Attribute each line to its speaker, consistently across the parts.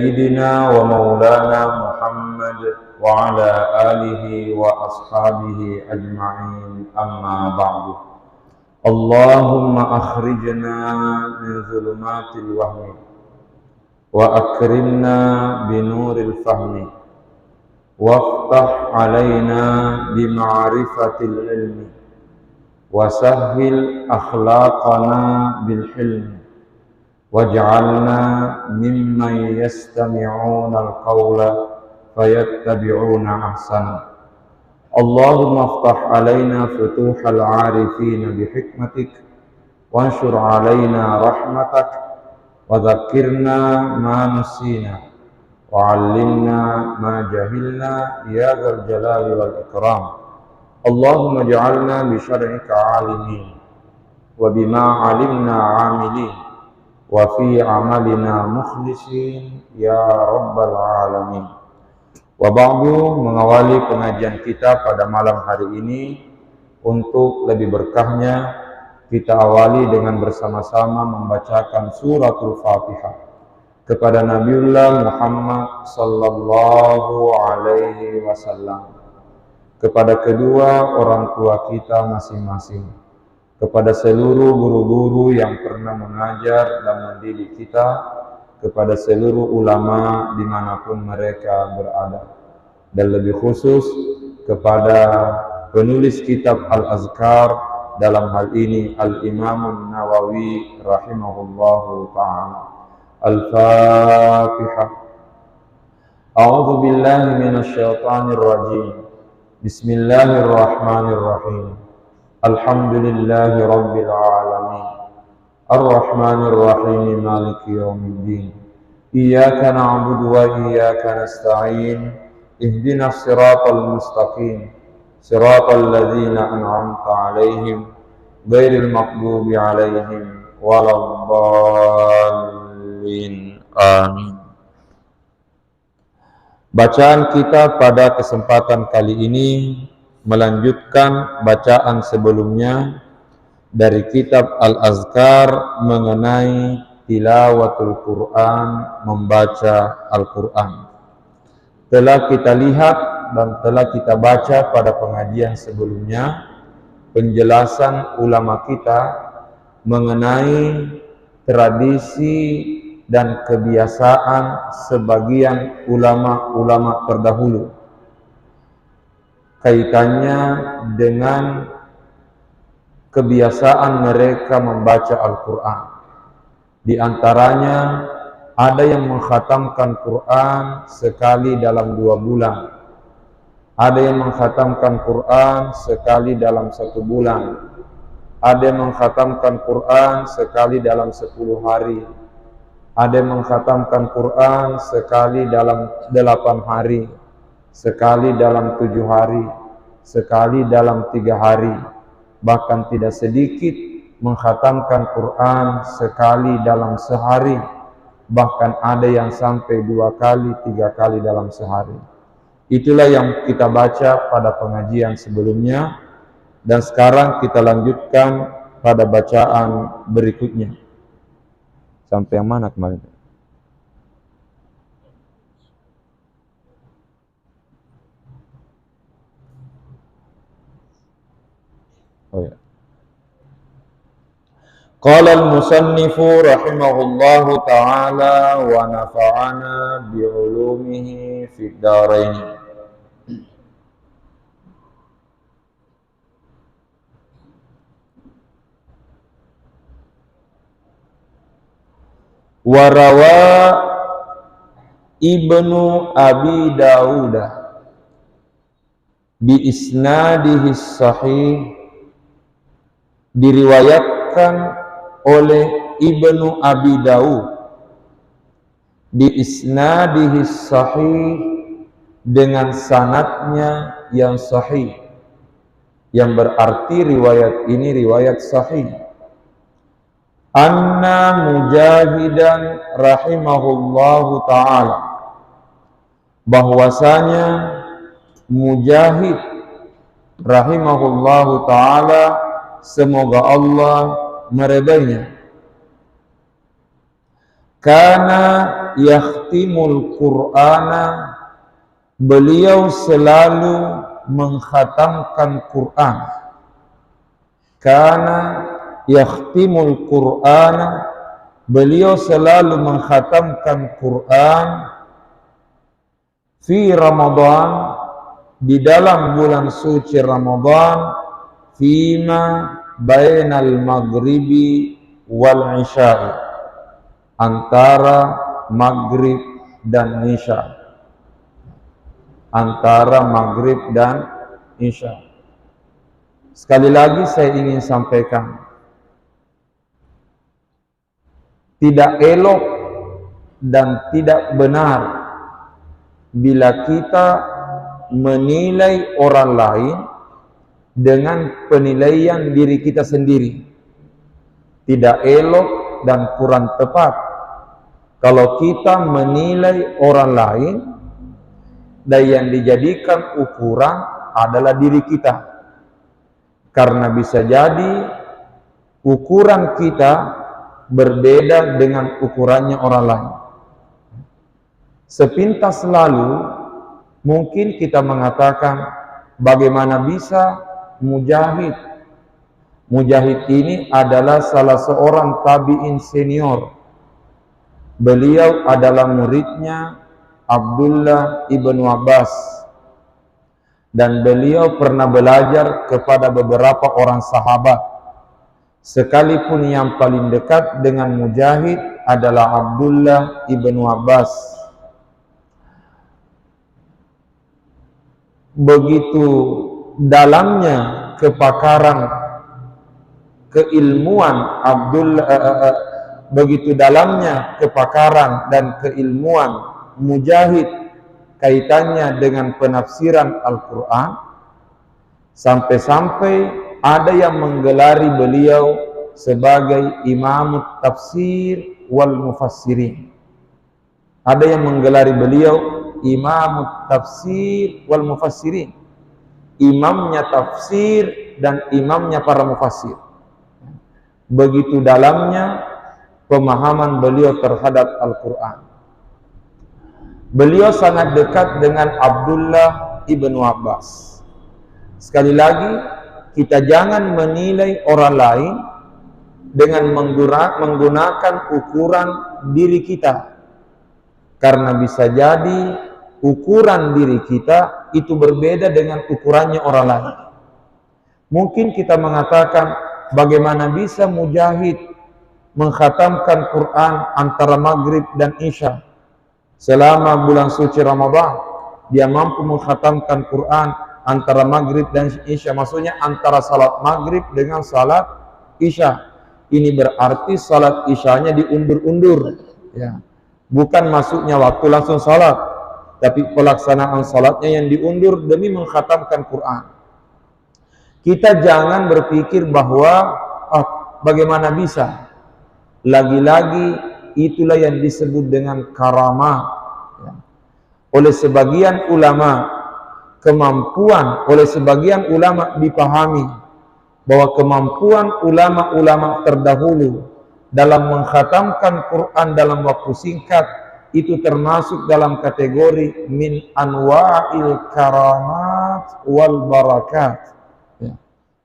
Speaker 1: سيدنا ومولانا محمد وعلى آله وأصحابه أجمعين أما بعد اللهم أخرجنا من ظلمات الوهم وأكرمنا بنور الفهم وافتح علينا بمعرفة العلم وسهل أخلاقنا بالحلم واجعلنا ممن يستمعون القول فيتبعون أحسنه اللهم افتح علينا فتوح العارفين بحكمتك وانشر علينا رحمتك وذكرنا ما نسينا وعلمنا ما جهلنا يا ذا الجلال والإكرام اللهم اجعلنا بشرعك عالمين وبما علمنا عاملين وفي عملنا مخلصين يا رب العالمين. Wa ba'du, mengawali pengajian kita pada malam hari ini, untuk lebih berkahnya kita awali dengan bersama-sama membacakan suratul Fatihah kepada Nabiullah Muhammad sallallahu alaihi wasallam, kepada kedua orang tua kita masing-masing, kepada seluruh guru-guru yang pernah mengajar dan mendidik kita, kepada seluruh ulama dimanapun mereka berada, dan lebih khusus kepada penulis kitab Al-Azkar, dalam hal ini Al-Imam Nawawi rahimahullahu ta'ala. Al-Fatihah. A'udzu billahi minasy syaithanir rajim. Bismillahirrahmanirrahim. Alhamdulillahi rabbil alamin. Ar-Rahmanir Rahim Maliki Yaumiddin. Iyyaka na'budu wa iyyaka nasta'in. Ihdinas siratal mustaqim. Siratal ladzina an'amta 'alaihim ghairil maghdubi 'alaihim waladdallin. Amin. Bacaan kita pada kesempatan kali ini melanjutkan bacaan sebelumnya dari kitab Al-Azkar mengenai tilawatul Quran, membaca Al-Quran. Telah kita lihat dan telah kita baca pada pengajian sebelumnya penjelasan ulama kita mengenai tradisi dan kebiasaan sebagian ulama-ulama terdahulu kaitannya dengan kebiasaan mereka membaca Al-Quran. Di antaranya ada yang mengkhatamkan Quran sekali dalam 2 bulan, ada yang mengkhatamkan Quran sekali dalam 1 bulan, ada yang mengkhatamkan Quran sekali dalam 10 hari, ada yang mengkhatamkan Quran sekali dalam 8 hari, sekali dalam 7 hari, sekali dalam 3 hari, bahkan tidak sedikit mengkhatamkan Quran sekali dalam sehari, bahkan ada yang sampai 2 kali, 3 kali dalam sehari. Itulah yang kita baca pada pengajian sebelumnya, dan sekarang kita lanjutkan pada bacaan berikutnya. Sampai yang mana kemarin? Oh ya. Qala al-musannifu rahimahullahu ta'ala wa nafa'ana bi'ulumihi fid dharain. Wa rawa Ibnu Abi Dawud bi isnadihi sahih, diriwayatkan oleh Ibnu Abi Dawud bi isnadihi sahih, dengan sanadnya yang sahih, yang berarti riwayat ini riwayat sahih. Anna Mujahidan rahimahullahu ta'ala, bahwasanya Mujahid rahimahullahu ta'ala, semoga Allah meridainya, karena yahtimul Qur'ana, beliau selalu mengkhatamkan Quran. Kana yahtimul Qur'ana, beliau selalu mengkhatamkan Quran fi Ramadan, di dalam bulan suci Ramadan, fima bainal maghribi wal isya'i, antara maghrib dan isya, antara maghrib dan isya. Sekali lagi saya ingin sampaikan, tidak elok dan tidak benar bila kita menilai orang lain dengan penilaian diri kita sendiri. Tidak elok dan kurang tepat kalau kita menilai orang lain dan yang dijadikan ukuran adalah diri kita, karena bisa jadi ukuran kita berbeda dengan ukurannya orang lain. Sepintas lalu mungkin kita mengatakan, bagaimana bisa Mujahid? Mujahid ini adalah salah seorang tabi'in senior. Beliau adalah muridnya Abdullah ibnu Abbas, dan beliau pernah belajar kepada beberapa orang sahabat. Sekalipun yang paling dekat dengan Mujahid adalah Abdullah ibnu Abbas. Begitu dalamnya kepakaran keilmuan begitu dalamnya kepakaran dan keilmuan Mujahid kaitannya dengan penafsiran Al-Quran, sampai-sampai ada yang menggelari beliau sebagai Imam Tafsir wal Mufassirin. Ada yang menggelari beliau Imam Tafsir wal Mufassirin, imamnya tafsir dan imamnya para mufassir. Begitu dalamnya pemahaman beliau terhadap Al-Quran. Beliau sangat dekat dengan Abdullah ibnu Abbas. Sekali lagi, kita jangan menilai orang lain dengan menggunakan ukuran diri kita, karena bisa jadi ukuran diri kita itu berbeda dengan ukurannya orang lain. Mungkin kita mengatakan, bagaimana bisa Mujahid mengkhatamkan Quran antara maghrib dan isya selama bulan suci Ramadan? Dia mampu mengkhatamkan Quran antara maghrib dan isya, maksudnya antara salat maghrib dengan salat isya. Ini berarti salat isyanya diundur-undur, ya. Bukan masuknya waktu langsung salat, tapi pelaksanaan salatnya yang diundur demi mengkhatamkan Quran. Kita jangan berpikir bahwa bagaimana bisa. Lagi-lagi itulah yang disebut dengan karamah, ya. Oleh sebagian ulama dipahami bahwa kemampuan ulama-ulama terdahulu dalam mengkhatamkan Quran dalam waktu singkat itu termasuk dalam kategori min anwa'il karamat wal barakat, ya.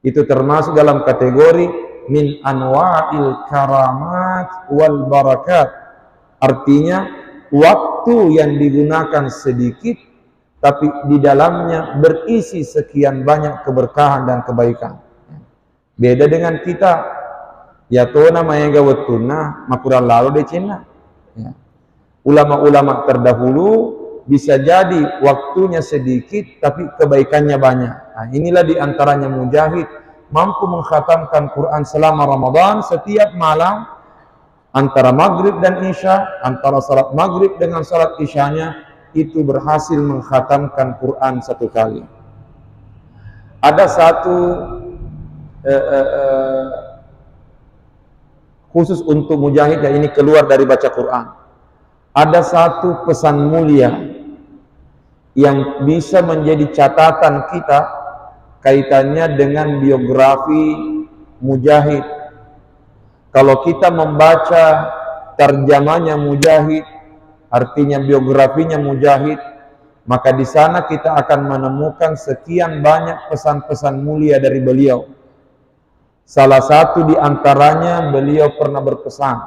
Speaker 1: Itu termasuk dalam kategori min anwa'il karamat wal barakat. Artinya waktu yang digunakan sedikit tapi di dalamnya berisi sekian banyak keberkahan dan kebaikan. Beda dengan kita, ya to namanya gawatuna makuran lalu di Cina, ya. Ulama-ulama terdahulu bisa jadi waktunya sedikit tapi kebaikannya banyak. Nah, inilah diantaranya Mujahid mampu mengkhatamkan Quran selama Ramadan setiap malam antara maghrib dan isya, antara salat maghrib dengan salat isyanya itu berhasil mengkhatamkan Quran satu kali. Ada satu khusus untuk Mujahid, dan ini keluar dari baca Quran. Ada satu pesan mulia yang bisa menjadi catatan kita kaitannya dengan biografi Mujahid. Kalau kita membaca terjemahnya Mujahid artinya biografinya Mujahid, maka di sana kita akan menemukan sekian banyak pesan-pesan mulia dari beliau. Salah satu di antaranya beliau pernah berpesan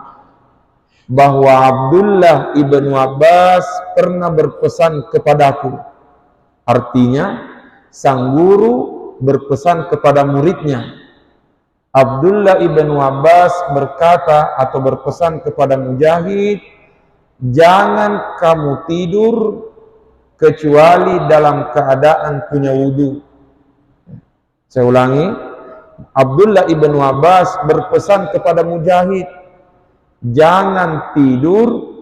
Speaker 1: bahwa Abdullah ibnu Abbas pernah berpesan kepadaku. Artinya sang guru berpesan kepada muridnya. Abdullah ibnu Abbas berkata atau berpesan kepada Mujahid, jangan kamu tidur kecuali dalam keadaan punya wudu. Saya ulangi, Abdullah ibnu Abbas berpesan kepada Mujahid, jangan tidur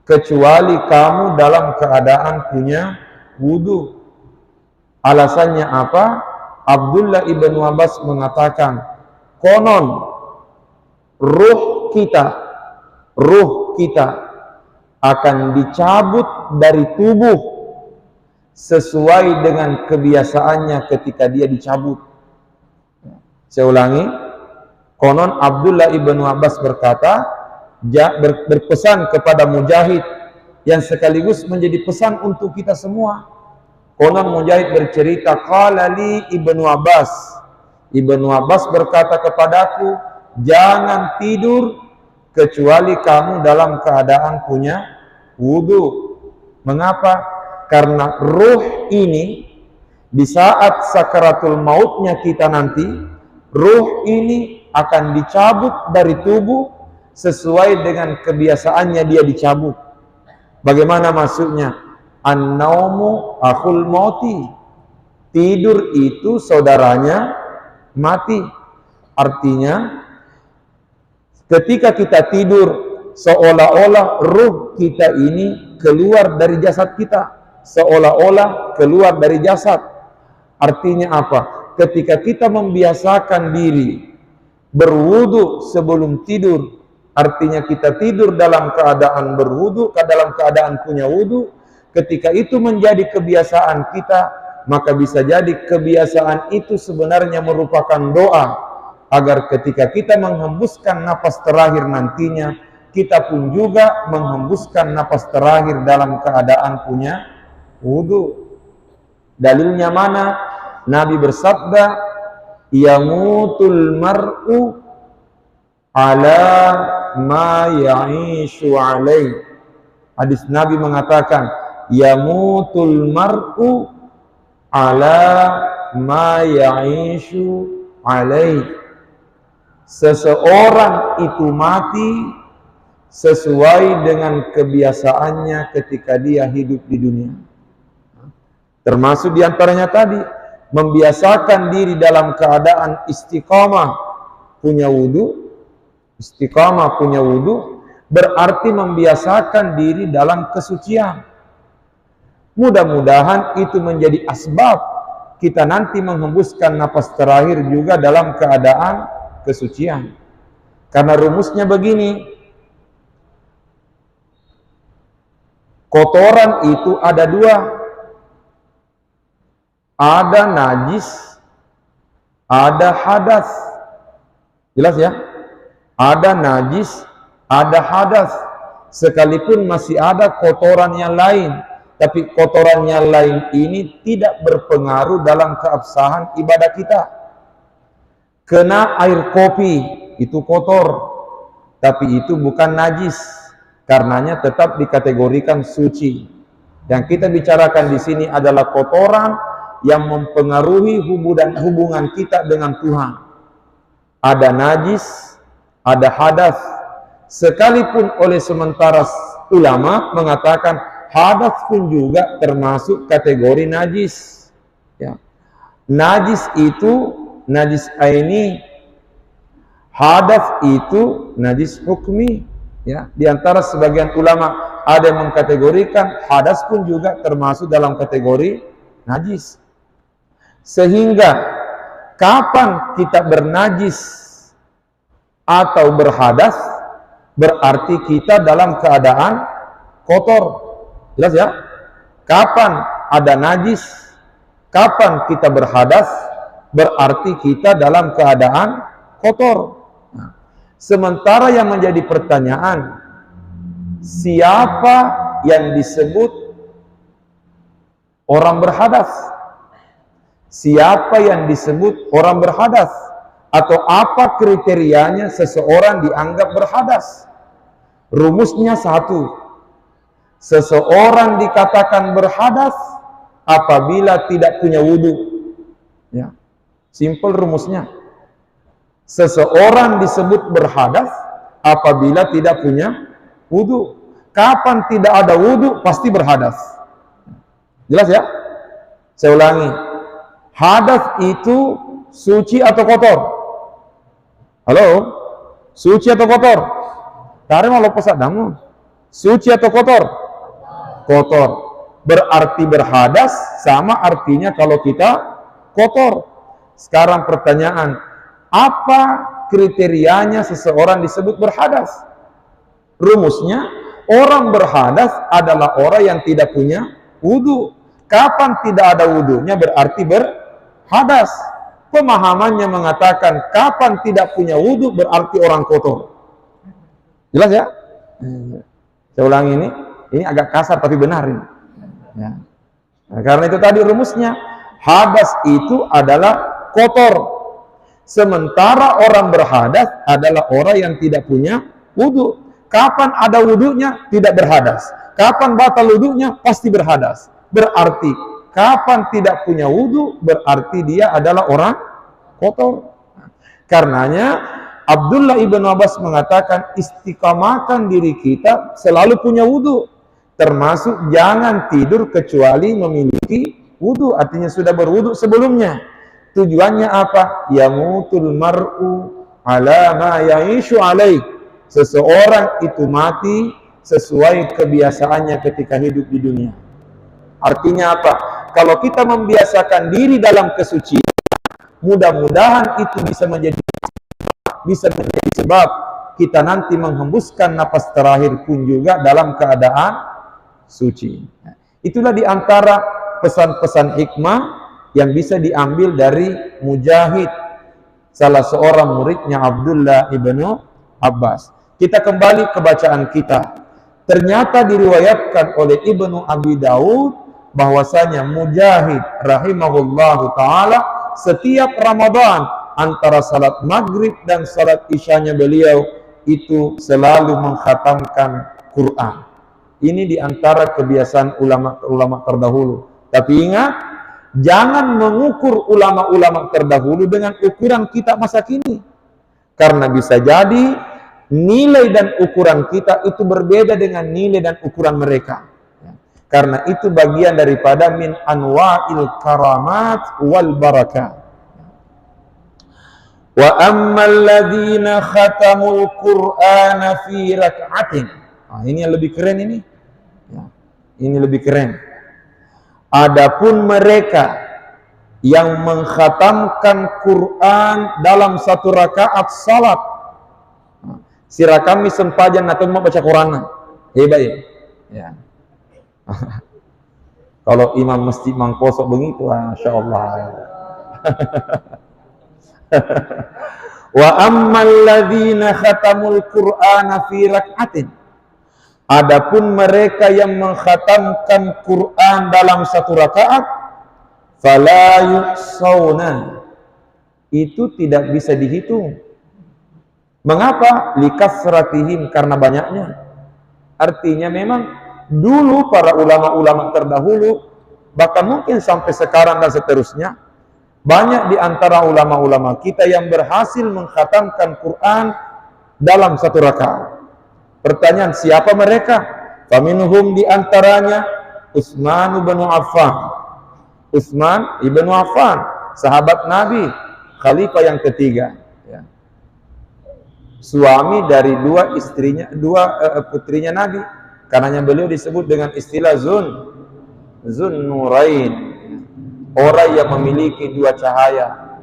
Speaker 1: kecuali kamu dalam keadaan punya wudu. Alasannya apa? Abdullah ibnu Abbas mengatakan, konon ruh kita akan dicabut dari tubuh sesuai dengan kebiasaannya ketika dia dicabut. Saya ulangi, konon Abdullah ibnu Abbas berkata, berpesan kepada Mujahid, yang sekaligus menjadi pesan untuk kita semua. Konon Mujahid bercerita, qala li ibnu Abbas, ibnu Abbas berkata kepadaku, jangan tidur kecuali kamu dalam keadaan punya wudu. Mengapa? Karena ruh ini di saat sakaratul mautnya kita nanti, ruh ini akan dicabut dari tubuh sesuai dengan kebiasaannya dia dicabut. Bagaimana maksudnya? An-naumu akhul mauti. Tidur itu saudaranya mati. Artinya ketika kita tidur seolah-olah ruh kita ini keluar dari jasad kita, seolah-olah keluar dari jasad. Artinya apa? Ketika kita membiasakan diri berwudu sebelum tidur, artinya kita tidur dalam keadaan berwudu, dalam keadaan punya wudu. Ketika itu menjadi kebiasaan kita, maka bisa jadi kebiasaan itu sebenarnya merupakan doa agar ketika kita menghembuskan napas terakhir nantinya, kita pun juga menghembuskan napas terakhir dalam keadaan punya wudu. Dalilnya mana? Nabi bersabda, yamutul mar'u ala ma ya'ishu alaih. Hadis Nabi mengatakan, yamutul mar'u ala ma ya'ishu alaih. Seseorang itu mati sesuai dengan kebiasaannya ketika dia hidup di dunia. Termasuk diantaranya tadi, membiasakan diri dalam keadaan istiqamah punya wudu. Istiqamah punya wudu berarti membiasakan diri dalam kesucian. Mudah-mudahan itu menjadi asbab kita nanti menghembuskan napas terakhir juga dalam keadaan kesucian. Karena rumusnya begini, kotoran itu ada dua, ada najis, ada hadas. Jelas ya? Ada najis, ada hadas. Sekalipun masih ada kotoran yang lain, tapi kotoran yang lain ini tidak berpengaruh dalam keabsahan ibadah kita. Kena air kopi itu kotor, tapi itu bukan najis, karenanya tetap dikategorikan suci. Yang kita bicarakan di sini adalah kotoran yang mempengaruhi hubungan kita dengan Tuhan. Ada najis, ada hadas. Sekalipun oleh sementara ulama mengatakan hadas pun juga termasuk kategori najis. Ya. Najis itu najis aini, hadas itu najis hukmi. Ya. Di antara sebagian ulama ada yang mengkategorikan hadas pun juga termasuk dalam kategori najis. Sehingga kapan kita bernajis atau berhadas, berarti kita dalam keadaan kotor. Jelas ya? Kapan ada najis, kapan kita berhadas, berarti kita dalam keadaan kotor. Nah, sementara yang menjadi pertanyaan, siapa yang disebut orang berhadas? Siapa yang disebut orang berhadas? Atau apa kriterianya seseorang dianggap berhadas? Rumusnya satu. Seseorang dikatakan berhadas apabila tidak punya wudu. Ya. Simple rumusnya. Seseorang disebut berhadas apabila tidak punya wudu. Kapan tidak ada wudu pasti berhadas. Jelas ya? Saya ulangi. Hadas itu suci atau kotor? Halo? Suci atau kotor? Tare malu pesak damu. Suci atau kotor? Kotor. Berarti berhadas sama artinya kalau kita kotor. Sekarang pertanyaan, apa kriterianya seseorang disebut berhadas? Rumusnya, orang berhadas adalah orang yang tidak punya wudu. Kapan tidak ada wudunya berarti berhadas. Pemahamannya mengatakan kapan tidak punya wudu berarti orang kotor. Jelas ya? Saya ulangi ini agak kasar tapi benar ini. Ya. Nah, karena itu tadi rumusnya, hadas itu adalah kotor. Sementara orang berhadas adalah orang yang tidak punya wudu. Kapan ada wudunya tidak berhadas. Kapan batal wudunya pasti berhadas. Berarti kapan tidak punya wudu berarti dia adalah orang kotor. Karenanya Abdullah ibn Abbas mengatakan istiqamahkan diri kita selalu punya wudu. Termasuk jangan tidur kecuali memiliki wudu, artinya sudah berwudu sebelumnya. Tujuannya apa? Yamutul mar'u ala ma ya'ishu alaih. Seseorang itu mati sesuai kebiasaannya ketika hidup di dunia. Artinya apa? Kalau kita membiasakan diri dalam kesucian, mudah-mudahan itu bisa menjadi sebab kita nanti menghembuskan napas terakhir pun juga dalam keadaan suci. Itulah diantara pesan-pesan hikmah yang bisa diambil dari Mujahid, salah seorang muridnya Abdullah ibnu Abbas. Kita kembali ke bacaan kita. Ternyata diriwayatkan oleh Ibnu Abi Daud bahwasanya Mujahid rahimahullahu ta'ala setiap Ramadan antara salat maghrib dan salat isyanya beliau itu selalu mengkhatamkan Quran. Ini diantara kebiasaan ulama-ulama terdahulu. Tapi ingat, jangan mengukur ulama-ulama terdahulu dengan ukuran kita masa kini. Karena bisa jadi nilai dan ukuran kita itu berbeda dengan nilai dan ukuran mereka. Karena itu bagian daripada min anwa'il karamat wal barakah. Wa ammal ladzina khatamul Qur'ana fi rak'atin. Ini yang lebih keren ini. Ini lebih keren. Adapun mereka yang mengkhatamkan Quran dalam satu rakaat salat. Sira kami sempajan atau mau baca Quran. Hebat ya. Ya. Kalau imam masjid mangkosok begitu, masya Allah. Wa ammal ladzina khatamul Qur'ana fi rak'atin. Adapun mereka yang mengkhatamkan Quran dalam satu rakaat, fala yuhsauna, itu tidak bisa dihitung. Mengapa? Likasratihim, karena banyaknya. Artinya memang dulu para ulama-ulama terdahulu, bahkan mungkin sampai sekarang dan seterusnya, banyak di antara ulama-ulama kita yang berhasil mengkhatamkan Quran dalam satu rakaat. Pertanyaan, siapa mereka? Faminhum di antaranya Utsman bin Affan. Utsman ibn Affan, sahabat Nabi, khalifah yang ketiga. Ya. Suami dari dua putrinya Nabi. Karenanya beliau disebut dengan istilah Zunnurain. Orang yang memiliki dua cahaya.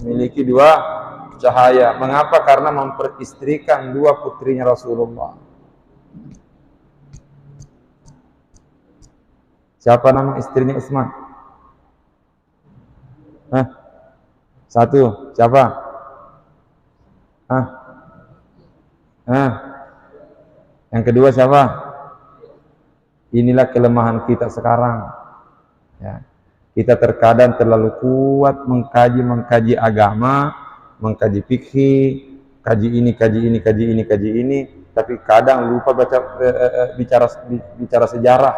Speaker 1: Memiliki dua cahaya. Mengapa? Karena memperistrikan dua putrinya Rasulullah. Siapa nama istrinya Utsman? Satu. Siapa? Yang kedua siapa? Inilah kelemahan kita sekarang. Ya. Kita terkadang terlalu kuat mengkaji agama, mengkaji fikih, kaji ini, tapi kadang lupa bicara sejarah,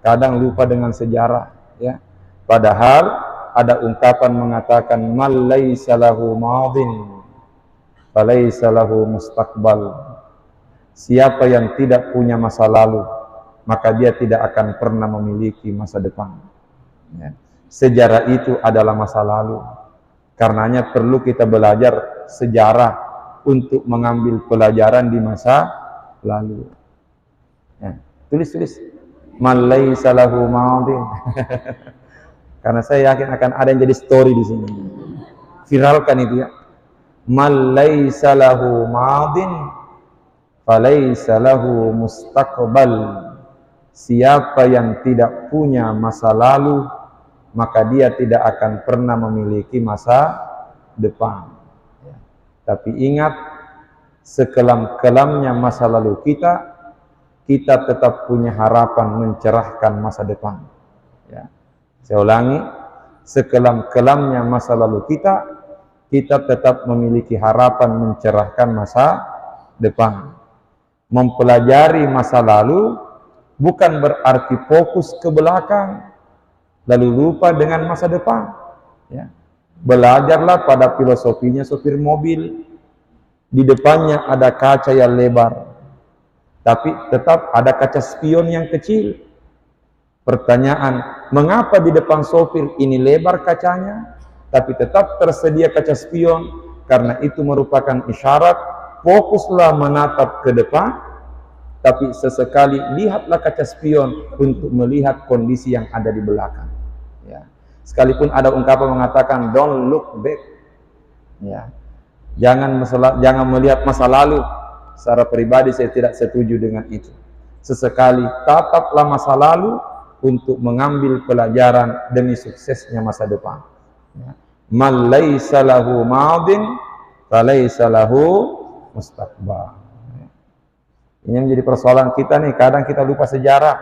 Speaker 1: kadang lupa dengan sejarah. Ya. Padahal ada ungkapan mengatakan mal laisa lahu madin falaisa lahu mustaqbal. Siapa yang tidak punya masa lalu, maka dia tidak akan pernah memiliki masa depan. Ya. Sejarah itu adalah masa lalu. Karenanya perlu kita belajar sejarah untuk mengambil pelajaran di masa lalu. Ya. Tulis. Man laisa lahu madin. Karena saya yakin akan ada yang jadi story di sini. Viralkan itu ya. Man laisa lahu madin falaisa lahu mustaqbal. Siapa yang tidak punya masa lalu, maka dia tidak akan pernah memiliki masa depan. Ya. Tapi ingat, sekelam-kelamnya masa lalu kita tetap punya harapan mencerahkan masa depan. Ya. Saya ulangi, sekelam-kelamnya masa lalu kita tetap memiliki harapan mencerahkan masa depan. Mempelajari masa lalu bukan berarti fokus ke belakang lalu lupa dengan masa depan. Ya. Belajarlah pada filosofinya sopir mobil. Di depannya ada kaca yang lebar, tapi tetap ada kaca spion yang kecil. Pertanyaan, mengapa di depan sopir ini lebar kacanya, tapi tetap tersedia kaca spion? Karena itu merupakan isyarat, fokuslah menatap ke depan, tapi sesekali lihatlah kaca spion untuk melihat kondisi yang ada di belakang. Ya. Sekalipun ada ungkapan mengatakan don't look back. Ya. Jangan melihat masa lalu. Secara pribadi saya tidak setuju dengan itu. Sesekali tataplah masa lalu untuk mengambil pelajaran demi suksesnya masa depan. Ya. Man laisa lahu madin falaisa lahu mustaqbal. Ini menjadi persoalan kita nih, kadang kita lupa sejarah.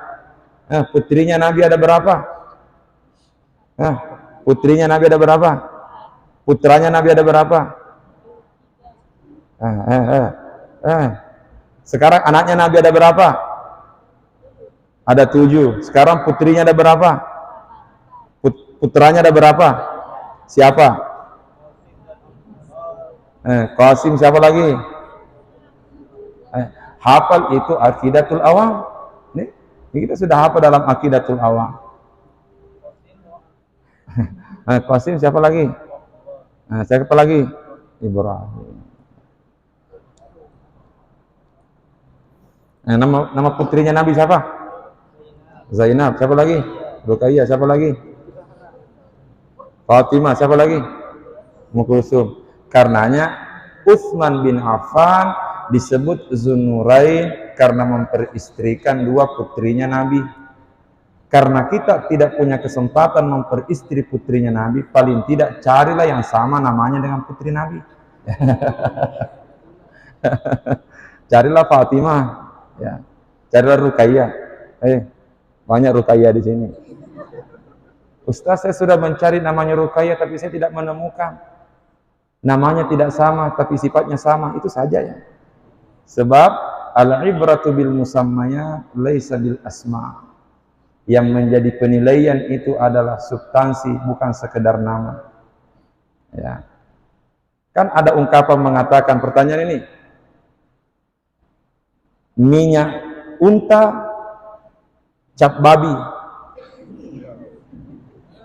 Speaker 1: Putrinya Nabi ada berapa? Putrinya Nabi ada berapa? Putranya Nabi ada berapa? Sekarang anaknya Nabi ada berapa? Ada 7. Sekarang putrinya ada berapa? Putranya ada berapa? Siapa? Qasim, siapa lagi? Hafal itu Aqidatul Awam. Nih, kita sudah hafal dalam Aqidatul Awam. Qasim, siapa lagi? Siapa lagi? Ibrahim. Nama putrinya Nabi siapa? Zainab. Siapa lagi? Ruqayyah. Siapa lagi? Fatimah. Siapa lagi? Ummu Kulsum. Karenanya Utsman bin Affan disebut Zunnurain karena memperistrikan 2 putrinya Nabi. Karena kita tidak punya kesempatan memperistri putrinya Nabi, paling tidak carilah yang sama namanya dengan putri Nabi. Carilah Fatimah, ya. Carilah Ruqayyah. Banyak Ruqayyah di sini. Ustaz, saya sudah mencari namanya Ruqayyah tapi saya tidak menemukan. Namanya tidak sama tapi sifatnya sama, itu saja ya. Sebab al-ibratu bil musammayat laisa bil asma'. Yang menjadi penilaian itu adalah substansi, bukan sekedar nama. Ya. Kan ada ungkapan mengatakan, pertanyaan ini, minyak unta cap babi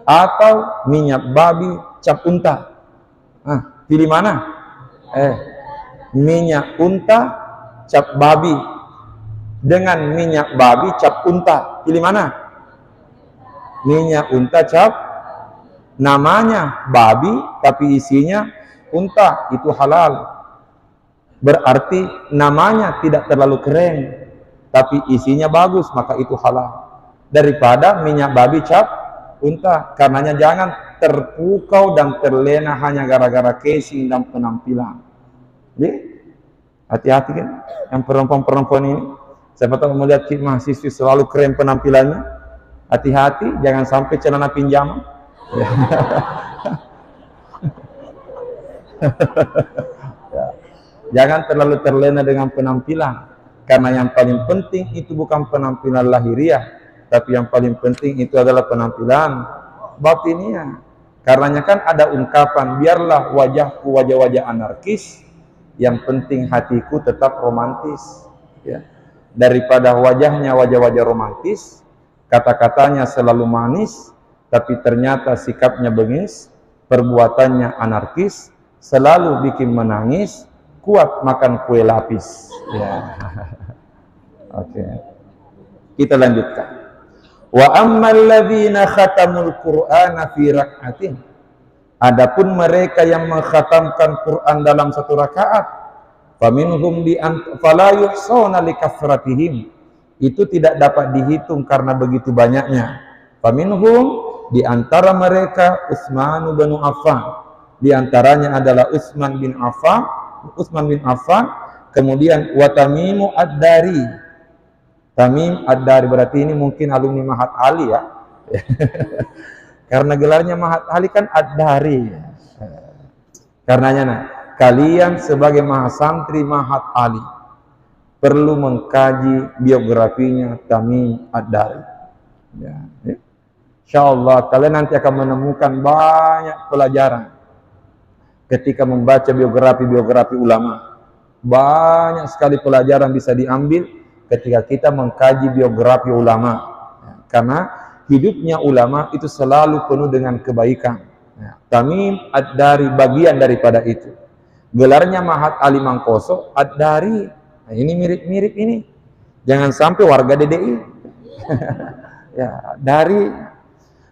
Speaker 1: atau minyak babi cap unta? Pilih mana? Minyak unta cap babi dengan minyak babi cap unta, pilih mana? Minyak unta cap, namanya babi tapi isinya unta, itu halal. Berarti namanya tidak terlalu keren tapi isinya bagus, maka itu halal. Daripada minyak babi cap unta. Karenanya jangan terpukau dan terlena hanya gara-gara casing dan penampilan. Jadi hati-hati kan yang perempuan-perempuan ini. Siapa tahu melihat mahasiswi selalu keren penampilannya, hati-hati jangan sampai celana pinjaman. Ya. Ya. Jangan terlalu terlena dengan penampilan, karena yang paling penting itu bukan penampilan lahiriah, tapi yang paling penting itu adalah penampilan batiniah. Karenanya kan ada ungkapan, biarlah wajahku wajah-wajah anarkis, yang penting hatiku tetap romantis. Ya. Daripada wajahnya wajah-wajah romantis, kata-katanya selalu manis, tapi ternyata sikapnya bengis, perbuatannya anarkis, selalu bikin menangis, kuat makan kue lapis. Ya. Oke. Kita lanjutkan. Wa ammal ladzina khatamul Qur'ana fi rak'atin. Adapun mereka yang mengkhatamkan Quran dalam satu rakaat, faminhum fala yuhsana likafratihim. Itu tidak dapat dihitung karena begitu banyaknya. Faminhum, di antara mereka Utsman bin Affan. Di antaranya adalah Utsman bin Affan, kemudian wa Tamimu ad-Dari. Tamim ad-Dari berarti ini mungkin alumni Mahat Ali ya. Karena gelarnya Mahat Ali kan ad-Dari. Karenanya kalian sebagai mahasantri Mahat Ali perlu mengkaji biografinya Tamim ad-Dari. Ya. Insyaallah kalian nanti akan menemukan banyak pelajaran ketika membaca biografi ulama. Banyak sekali pelajaran bisa diambil ketika kita mengkaji biografi ulama. Ya, karena hidupnya ulama itu selalu penuh dengan kebaikan. Ya, Tamim ad-Dari bagian daripada itu. Gelarnya Mahat Ali Mangkoso ad-Dari. Nah, ini mirip-mirip ini. Jangan sampai warga DDI. Ya, dari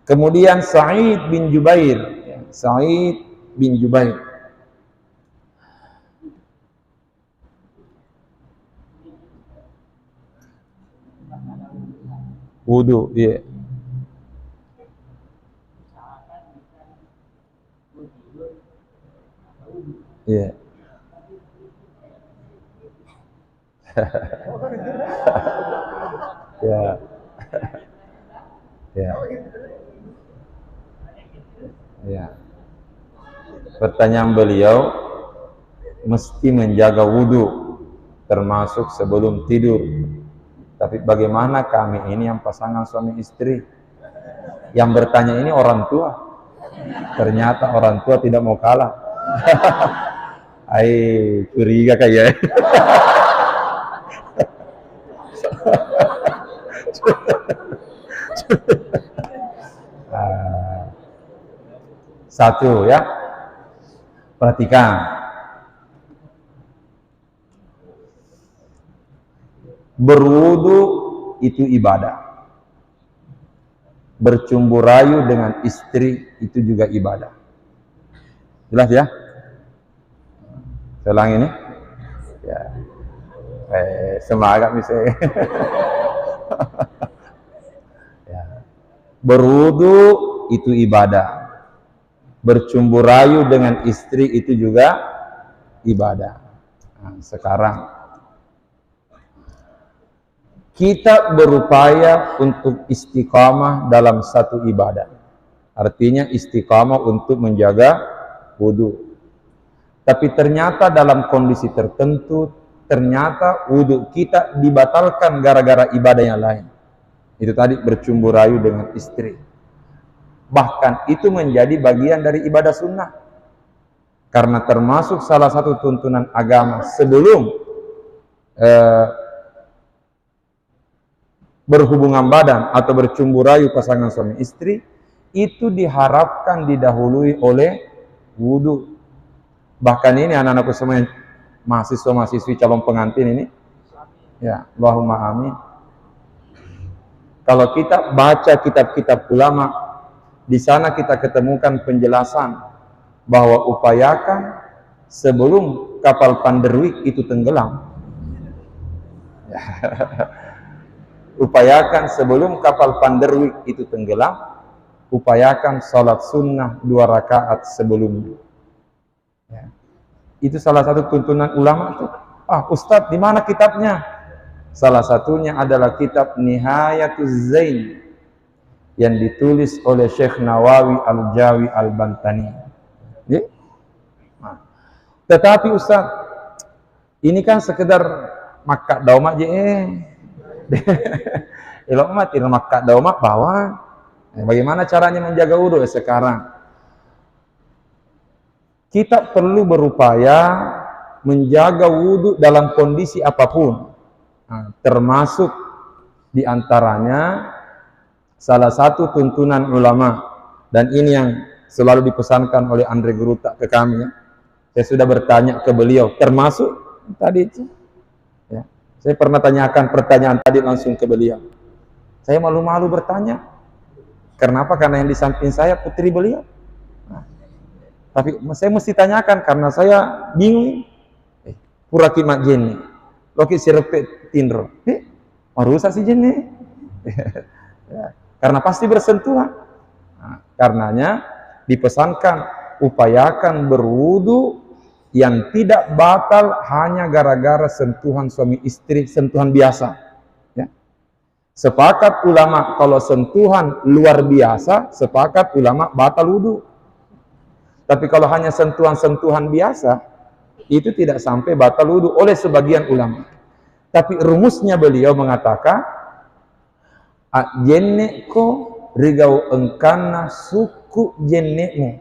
Speaker 1: kemudian Sa'id bin Jubair. Ya, Sa'id bin Jubair. Wudu, iya. Iya. Ya. Ya. Ya. Pertanyaan beliau, mesti menjaga wudu termasuk sebelum tidur. Tapi bagaimana kami ini yang pasangan suami istri? Yang bertanya ini orang tua. Ternyata orang tua tidak mau kalah. Ai, curiga kayak. Satu ya. Perhatikan. Berwudu itu ibadah. Bercumbu rayu dengan istri itu juga ibadah. Jelas ya? Saya ulang ini. Ya. Semangat misalnya. Ya. Berwudu itu ibadah. Bercumbu rayu dengan istri itu juga ibadah. Nah, sekarang kita berupaya untuk istiqamah dalam satu ibadah. Artinya istiqamah untuk menjaga wudu. Tapi ternyata dalam kondisi tertentu, ternyata wudu kita dibatalkan gara-gara ibadah yang lain. Itu tadi bercumbu rayu dengan istri. Bahkan itu menjadi bagian dari ibadah sunnah. Karena termasuk salah satu tuntunan agama sebelum berhubungan badan atau bercumbu rayu pasangan suami istri, itu diharapkan didahului oleh wudu. Bahkan ini anak-anakku semua yang mahasiswa-mahasiswi calon pengantin ini, ya, Allahumma amin. Kalau kita baca kitab-kitab ulama, di sana kita ketemukan penjelasan bahwa upayakan sebelum kapal Panderwik itu tenggelam. Ya. Upayakan sebelum kapal Panderwik itu tenggelam, upayakan sholat sunnah 2 rakaat sebelumnya. Ya. Itu salah satu tuntunan ulama tuh. Ah, Ustadz, di mana kitabnya? Salah satunya adalah kitab Nihayatuz Zain yang ditulis oleh Syekh Nawawi Al-Jawi Al-Bantani. Ya? Nah, tetapi Ustaz, ini kan sekedar makka daumak je. Elok mati makka daumak bawa. Bagaimana caranya menjaga wudhu sekarang? Kita perlu berupaya menjaga wudhu dalam kondisi apapun. Nah, termasuk diantaranya salah satu tuntunan ulama, dan ini yang selalu dipesankan oleh Andre Geruta ke kami. Ya. Saya sudah bertanya ke beliau, termasuk tadi itu. Ya. Saya pernah tanyakan pertanyaan tadi langsung ke beliau. Saya malu-malu bertanya. Kenapa? Karena yang di samping saya putri beliau. Nah, tapi saya mesti tanyakan karena saya bingung. Pura kimak jenni, loki sirepet tindro. Marusak si jenni. Ya, karena pasti bersentuhan. Nah, karenanya dipesankan upayakan berwudu yang tidak batal hanya gara-gara sentuhan suami istri, sentuhan biasa. Ya. Sepakat ulama kalau sentuhan luar biasa, sepakat ulama batal wudu. Tapi kalau hanya sentuhan-sentuhan biasa, itu tidak sampai batal wudu oleh sebagian ulama. Tapi rumusnya beliau mengatakan, jenneko rigau engkana suku jennekmu,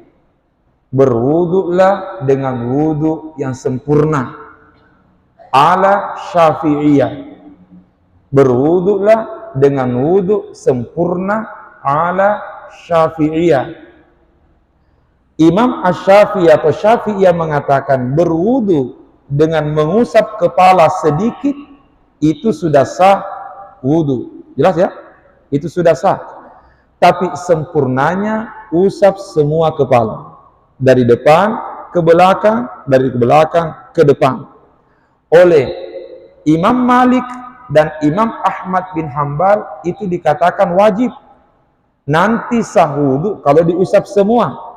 Speaker 1: berwudulah dengan wudu yang sempurna ala Syafi'iyah, berwudulah dengan wudu sempurna ala Syafi'iyah. Imam Asy-Syafi'i atau Syafi'iyah mengatakan berwudu dengan mengusap kepala sedikit itu sudah sah wudu. Jelas ya? Itu sudah sah. Tapi sempurnanya usap semua kepala. Dari depan ke belakang, dari belakang ke depan. Oleh Imam Malik dan Imam Ahmad bin Hanbal itu dikatakan wajib. Nanti sah wudu kalau diusap semua.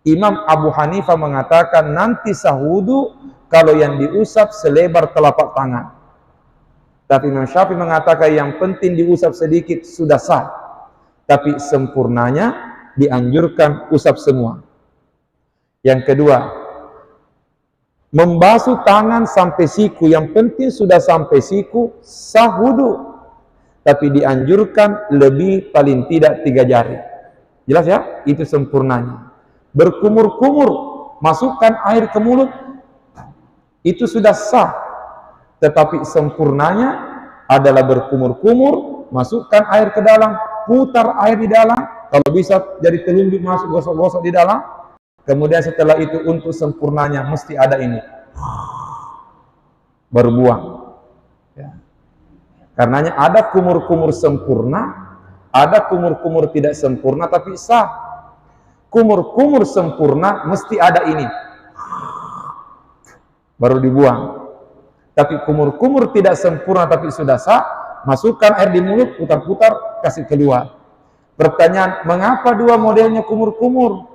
Speaker 1: Imam Abu Hanifah mengatakan nanti sah wudu kalau yang diusap selebar telapak tangan. Tapi Imam Syafi'i mengatakan yang penting diusap sedikit sudah sah. Tapi sempurnanya dianjurkan usap semua. Yang kedua, membasuh tangan sampai siku, yang penting sudah sampai siku sah wudu. Tapi dianjurkan lebih paling tidak 3 jari. Jelas ya? Itu sempurnanya. Berkumur-kumur, masukkan air ke mulut, itu sudah sah. Tetapi sempurnanya adalah berkumur-kumur, masukkan air ke dalam, putar air di dalam, kalau bisa jadi telunjuk masuk, gosok-gosok di dalam. Kemudian setelah itu untuk sempurnanya mesti ada ini, baru buang. Ya. Karenanya ada kumur-kumur sempurna, ada kumur-kumur tidak sempurna tapi sah. Kumur-kumur sempurna mesti ada ini, baru dibuang. Tapi kumur-kumur tidak sempurna tapi sudah sah, masukkan air di mulut, putar-putar, kasih keluar. Pertanyaan, mengapa dua modelnya kumur-kumur?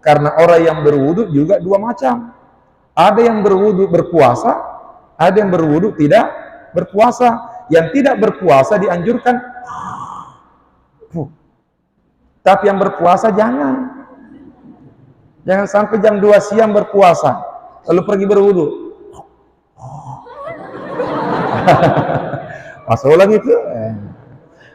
Speaker 1: Karena orang yang berwudu juga dua macam. Ada yang berwudu berpuasa, ada yang berwudu tidak berpuasa. Yang tidak berpuasa dianjurkan, tapi yang berpuasa jangan. Jangan sampai jam 2 siang berpuasa, lalu pergi berwudu. Masa ulang itu?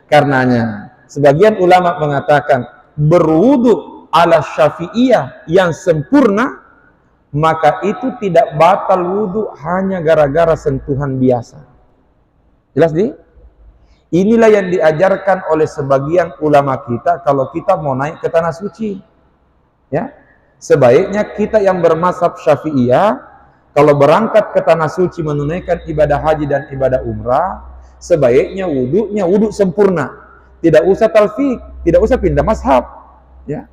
Speaker 1: Karenanya, sebagian ulama mengatakan berwudu ala Syafi'iyah yang sempurna, maka itu tidak batal wudu hanya gara-gara sentuhan biasa. Jelas di? Inilah yang diajarkan oleh sebagian ulama kita kalau kita mau naik ke tanah suci. Ya. Sebaiknya kita yang bermazhab Syafi'iyah kalau berangkat ke tanah suci menunaikan ibadah haji dan ibadah umrah, sebaiknya wudunya wudu sempurna. Tidak usah talfik, tidak usah pindah mazhab. Ya.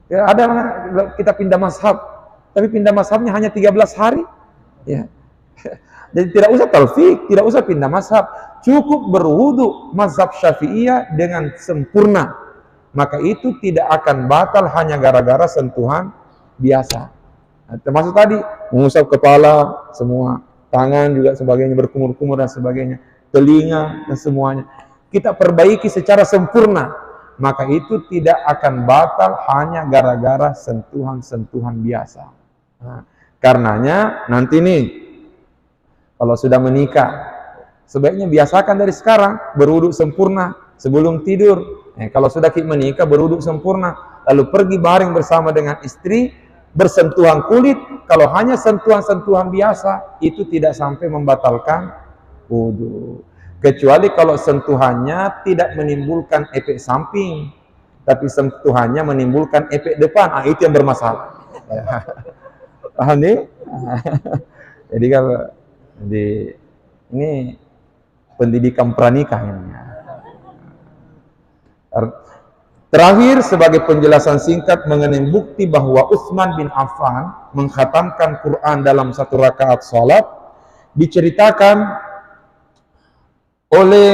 Speaker 1: Ya, ada kita pindah mazhab, tapi pindah mazhabnya hanya 13 hari. Ya. Jadi tidak usah talfik, tidak usah pindah mazhab. Cukup berwudu mazhab Syafi'iyah dengan sempurna. Maka itu tidak akan batal hanya gara-gara sentuhan biasa. Nah, termasuk tadi mengusap kepala semua, tangan juga sebagainya, berkumur-kumur dan sebagainya. telinga, dan semuanya. Kita perbaiki secara sempurna. Maka itu tidak akan batal hanya gara-gara sentuhan-sentuhan biasa. Nah, karenanya nanti nih, kalau sudah menikah, sebaiknya biasakan dari sekarang berwudu sempurna sebelum tidur. Kalau sudah menikah, berwudu sempurna, lalu pergi baring bersama dengan istri, bersentuhan kulit. Kalau hanya sentuhan-sentuhan biasa, itu tidak sampai membatalkan wudu. Kecuali kalau sentuhannya tidak menimbulkan efek samping, tapi sentuhannya menimbulkan efek depan, itu yang bermasalah. Paham nih? Jadi kalau ini pendidikan pranikah ini. Terakhir, sebagai penjelasan singkat mengenai bukti bahwa Utsman bin Affan mengkhatamkan Quran dalam satu rakaat salat, diceritakan oleh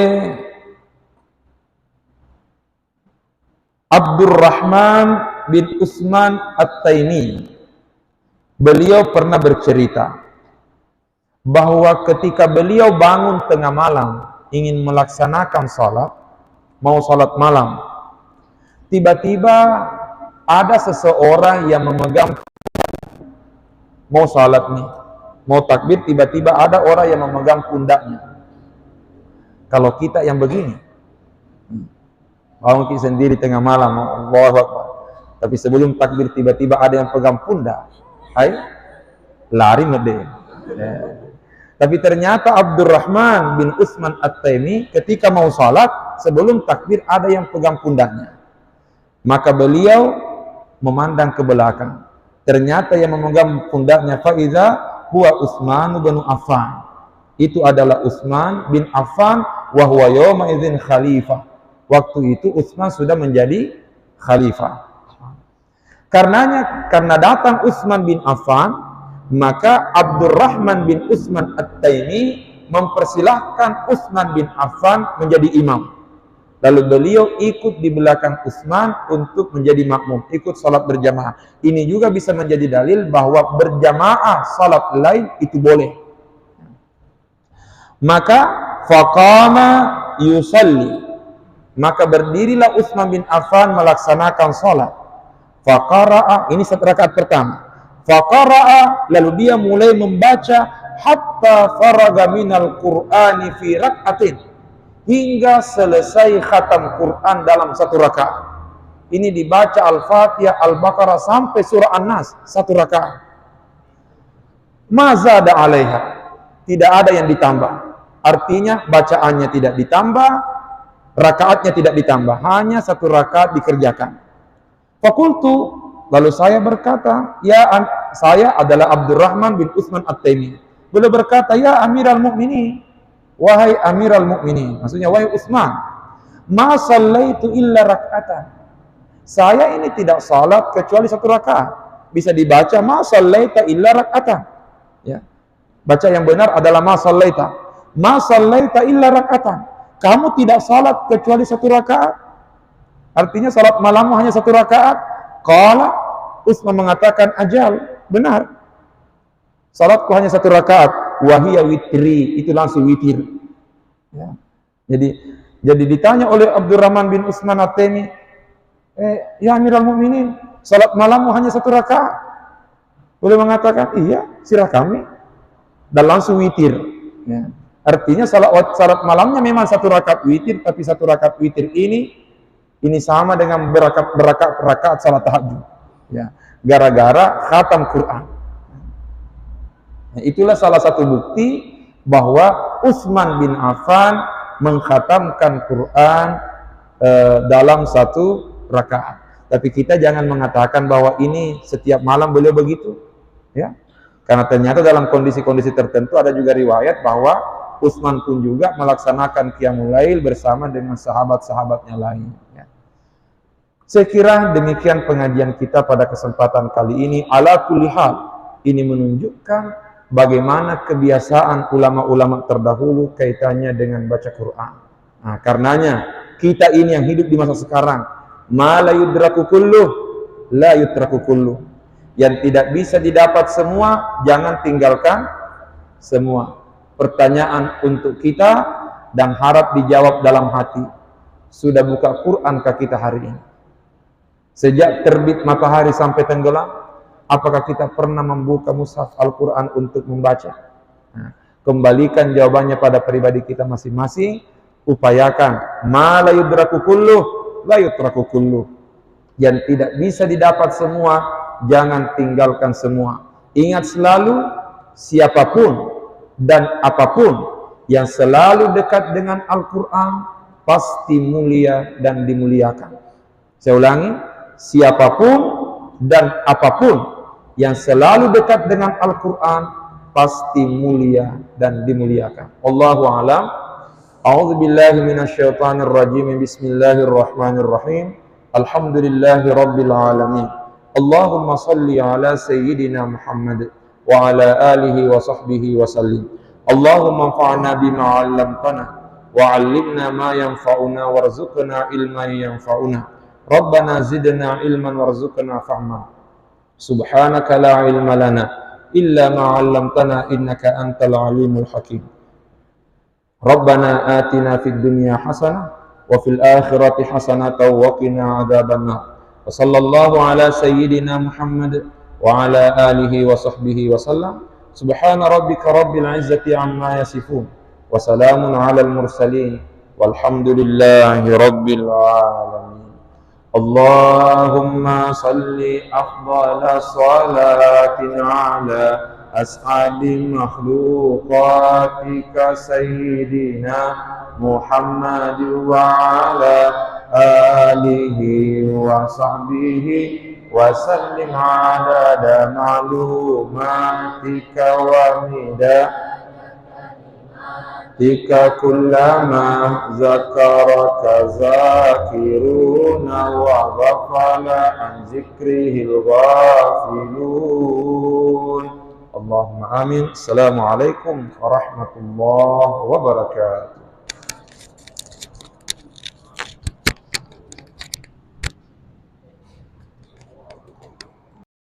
Speaker 1: Abdurrahman bin Utsman At-Taimi. Beliau pernah bercerita bahwa ketika beliau bangun tengah malam ingin melaksanakan salat, mau salat malam, tiba-tiba ada seseorang yang memegang, mau salat nih, mau takbir, tiba-tiba ada orang yang memegang pundaknya. Kalau kita yang begini, bangun kita sendiri tengah malam, Allahu Akbar, tapi sebelum takbir tiba-tiba ada yang pegang pundak, lari ngede. Tapi ternyata Abdurrahman bin Utsman At-Taimi ketika mau salat, sebelum takbir ada yang pegang pundaknya. Maka beliau memandang ke belakang. Ternyata yang memegang pundaknya faiza huwa Utsman bin Affan. Itu adalah Utsman bin Affan wa huwa yawma idzin khalifah. Waktu itu Utsman sudah menjadi khalifah. Karena datang Utsman bin Affan, maka Abdurrahman bin Utsman At-Taimi mempersilahkan Utsman bin Affan menjadi imam. Lalu beliau ikut di belakang Utsman untuk menjadi makmum, ikut salat berjamaah. Ini juga bisa menjadi dalil bahwa berjamaah salat lain itu boleh. Maka faqama yusalli, maka berdirilah Utsman bin Affan melaksanakan salat. Faqara'a, ini rakaat pertama. Faqara'a, lalu dia mulai membaca hatta faraga minal Qur'ani fi rak'atin, hingga selesai khatam Quran dalam satu rakaat. Ini dibaca Al-Fatihah, Al-Baqarah sampai surah An-Nas, satu rakaat. Mazada 'alaiha, tidak ada yang ditambah. Artinya bacaannya tidak ditambah, rakaatnya tidak ditambah, hanya satu rakaat dikerjakan. Fakultu, lalu saya berkata, saya adalah Abdurrahman bin Utsman At-Taimi. Beliau berkata, ya Amirul Mukminin, wahai Amirul Mukminin, maksudnya wahai Utsman, ma sallaitu illa rak'atan. Saya ini tidak salat kecuali satu rakaat. Bisa dibaca ma sallaita illa rak'atan. Ya. Baca yang benar adalah ma sallaita. Ma sallaita illa rak'atan. Kamu tidak salat kecuali satu rakaat. Artinya salat malammu hanya satu rakaat. Qala, Utsman mengatakan, ajal, benar. Salatku hanya satu rakaat. Wahiyya witri, itu langsung witir. Ya. Jadi ditanya oleh Abdurrahman bin Utsman At-Taimi, ya Amirul Mukminin, salat malammu hanya satu rakaat. Beliau mengatakan, iya, sirah kami. Dan langsung witir. Ya. Artinya salat malamnya memang satu rakaat witir, tapi satu rakaat witir ini sama dengan berakaat salat tahajud. Ya, gara-gara khatam Quran. Nah, itulah salah satu bukti bahwa Utsman bin Affan mengkhatamkan Quran dalam satu rakaat. Tapi kita jangan mengatakan bahwa ini setiap malam beliau begitu, ya. Karena ternyata dalam kondisi-kondisi tertentu ada juga riwayat bahwa Utsman pun juga melaksanakan qiyamul lail bersama dengan sahabat-sahabatnya lain. Ya. Saya kira demikian pengajian kita pada kesempatan kali ini. Ala kulli hal, ini menunjukkan bagaimana kebiasaan ulama-ulama terdahulu kaitannya dengan baca Quran. Nah, karenanya kita ini yang hidup di masa sekarang, ma la yudraku kulluh, la yutraku kulluh. Yang tidak bisa didapat semua, jangan tinggalkan semua. Pertanyaan untuk kita, dan harap dijawab dalam hati. Sudah buka Quran kah kita hari ini? Sejak terbit matahari sampai tenggelam, apakah kita pernah membuka mushaf Al-Quran untuk membaca? Nah, kembalikan jawabannya pada pribadi kita masing-masing. Upayakan ma la yudraku kulluh la yutraku kulluh. Yang tidak bisa didapat semua, jangan tinggalkan semua. Ingat selalu, siapapun dan apapun yang selalu dekat dengan Al-Quran pasti mulia dan dimuliakan. Saya ulangi, siapapun dan apapun yang selalu dekat dengan Al-Quran pasti mulia dan dimuliakan. Allahu a'lam. A'udzu billahi minasyaitonir rajim. Bismillahirrahmanirrahim. Alhamdulillahi rabbil alamin. Allahumma salli ala sayyidina Muhammad wa ala alihi wa sahbihi wa sallim. Allahumma anfa'na bima 'allamtana wa 'allimna ma yanfa'una warzuqna ilman yanfa'una. Rabbana zidna ilman warzuqna fahma. Subhanaka la ilma lana illa ma 'allamtana innaka antal alimul hakim. Rabbana atina fid dunya hasanah wa fil akhirati hasanatan wa qina adzabannar. Wa sallallahu ala sayyidina Muhammad wa ala alihi wa sahbihi wa sallam. Subhana rabbika rabbil izzati amma yasifun wa salamun ala al mursalin walhamdulillahi rabbil alamin. Allahumma salli afdala salatin ala as'adi makhluqatika sayyidina Muhammad wa ala alihi wa sahbihi wa sallim adada ma'lumatika wa midatika kullama zakaraka zakiruna wa ghafala an zikrihil ghafilun. Allahumma amin. Assalamualaikum warahmatullahi wabarakatuh.